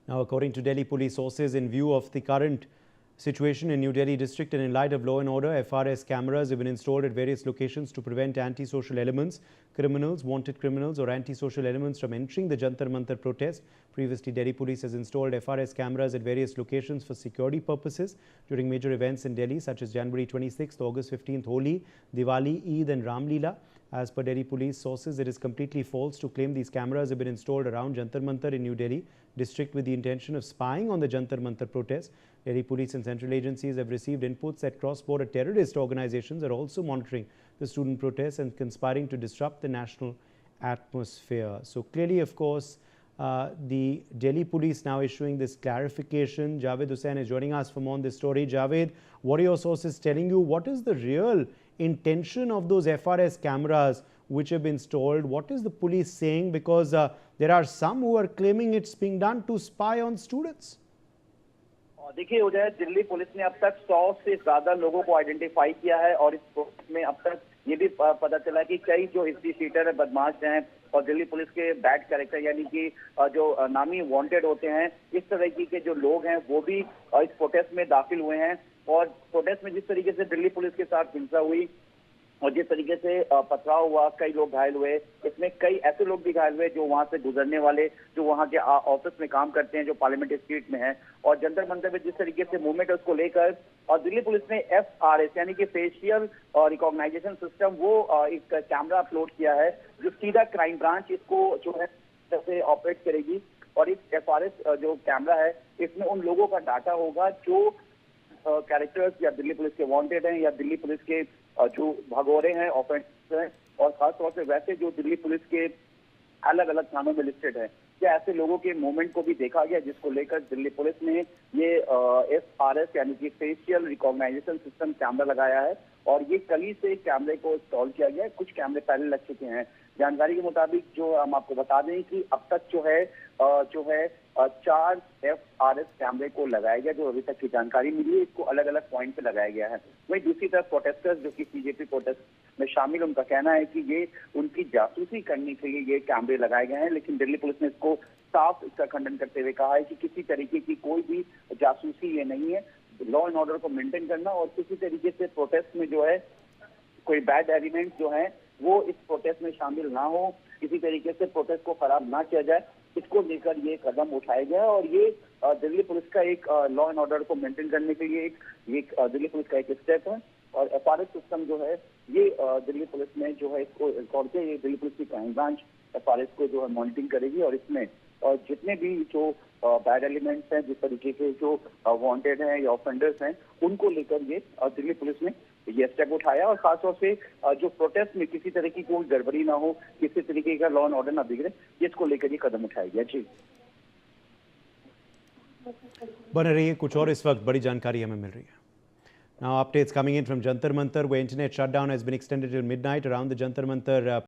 Now, according to Delhi police sources, in view of the current situation in New Delhi district and in light of law and order, FRS cameras have been installed at various locations to prevent anti-social elements, criminals, wanted criminals or anti-social elements from entering the Jantar Mantar protest. Previously, Delhi police has installed FRS cameras at various locations for security purposes during major events in Delhi such as January 26th, August 15th, Holi, Diwali, Eid and Ram Leela. As per Delhi police sources, it is completely false to claim these cameras have been installed around Jantar Mantar in New Delhi district with the intention of spying on the Jantar Mantar protest. Delhi police and central agencies have received inputs that cross-border terrorist organizations are also monitoring the student protests and conspiring to disrupt the national atmosphere. So clearly, of course, the Delhi police now issuing this clarification. Javed Hussain is joining us for more on this story. Javed, what are your sources telling you? What is the real intention of those FRS cameras which have been installed? What is the police saying? Because there are some who are claiming it's being done to spy on students. देखिए उदय, Delhi police ने अब तक 100 से ज्यादा लोगों को identify किया है और इस प्रोसेस में अब तक ये भी पता चला कि कई जो हिस्ट्री शीटर है, बदमाश हैं और दिल्ली पुलिस के बैड कैरेक्टर यानी कि जो नामी वांटेड होते हैं, इस तरह के जो लोग हैं वो भी इस प्रोटेस्ट में दाखिल हुए हैं। और प्रोटेस्ट में जिस तरीके से दिल्ली पुलिस के साथ हिंसा हुई और जिस तरीके से पथराव हुआ, कई लोग घायल हुए, इसमें कई ऐसे लोग भी घायल हुए जो वहां से गुजरने वाले, जो वहां के ऑफिस में काम करते हैं, जो पार्लियामेंट स्ट्रीट में है। और जंतर मंतर में जिस तरीके से मूवमेंट है उसको लेकर और दिल्ली पुलिस ने FRS यानी कि फेशियल रिकॉग्नाइजेशन सिस्टम वो एक कैमरा अपलोड किया है जो सीधा क्राइम ब्रांच इसको जो है से ऑपरेट करेगी। और इस FRS जो कैमरा है इसमें उन लोगों का डाटा होगा जो कैरेक्टर्स या दिल्ली पुलिस के वांटेड हैं या दिल्ली पुलिस के जो भगोरे हैं, ऑफेंडर्स हैं और खासतौर से वैसे जो दिल्ली पुलिस के अलग अलग थानों में लिस्टेड है। क्या ऐसे लोगों के मूवमेंट को भी देखा गया जिसको लेकर दिल्ली पुलिस ने ये FRS यानी कि फेशियल रिकॉग्नाइजेशन सिस्टम कैमरा लगाया है और ये कल ही से कैमरे को इंस्टॉल किया गया है। कुछ कैमरे पहले लग चुके हैं। जानकारी के मुताबिक जो हम आपको बता दें कि अब तक जो है 4 FRS कैमरे को लगाया गया, जो अभी तक की जानकारी मिली है। इसको अलग अलग पॉइंट पे लगाया गया है। वहीं दूसरी तरफ प्रोटेस्टर्स जो कि बीजेपी प्रोटेस्ट में शामिल, उनका कहना है कि ये उनकी जासूसी करने के लिए ये कैमरे लगाए गए हैं, लेकिन दिल्ली पुलिस ने इसको साफ इसका खंडन करते हुए कहा है कि किसी तरीके की कोई भी जासूसी ये नहीं है। लॉ एंड ऑर्डर को मेंटेन करना और किसी तरीके से प्रोटेस्ट में जो है कोई बैड एलिमेंट जो है वो इस प्रोटेस्ट में शामिल ना हो, किसी तरीके से प्रोटेस्ट को खराब ना किया जाए, इसको लेकर ये कदम उठाया गया। और ये दिल्ली पुलिस का एक लॉ एंड ऑर्डर को मेंटेन करने के लिए एक दिल्ली पुलिस का एक स्टेप है। और FRS सिस्टम जो है ये दिल्ली पुलिस ने जो है इसको रिकॉर्ड किया। ये दिल्ली पुलिस की क्राइम ब्रांच FRS को जो है मॉनिटरिंग करेगी और इसमें और जितने भी जो बैड एलिमेंट्स हैं, जिस तरीके के जो वांटेड हैं या ऑफेंडर्स हैं, उनको लेकर ये दिल्ली पुलिस ने ये स्टेप उठाया। और खासतौर से जो प्रोटेस्ट में किसी तरह की कोई गड़बड़ी ना हो, किसी तरीके का लॉ एंड ऑर्डर ना बिगड़े, इसको लेकर ये कदम उठाया गया। जी बने रहिए, कुछ और इस वक्त बड़ी जानकारी हमें मिल रही है। Now updates coming in from Jantar Mantar, where internet shutdown has been extended till midnight around the Jantar Mantar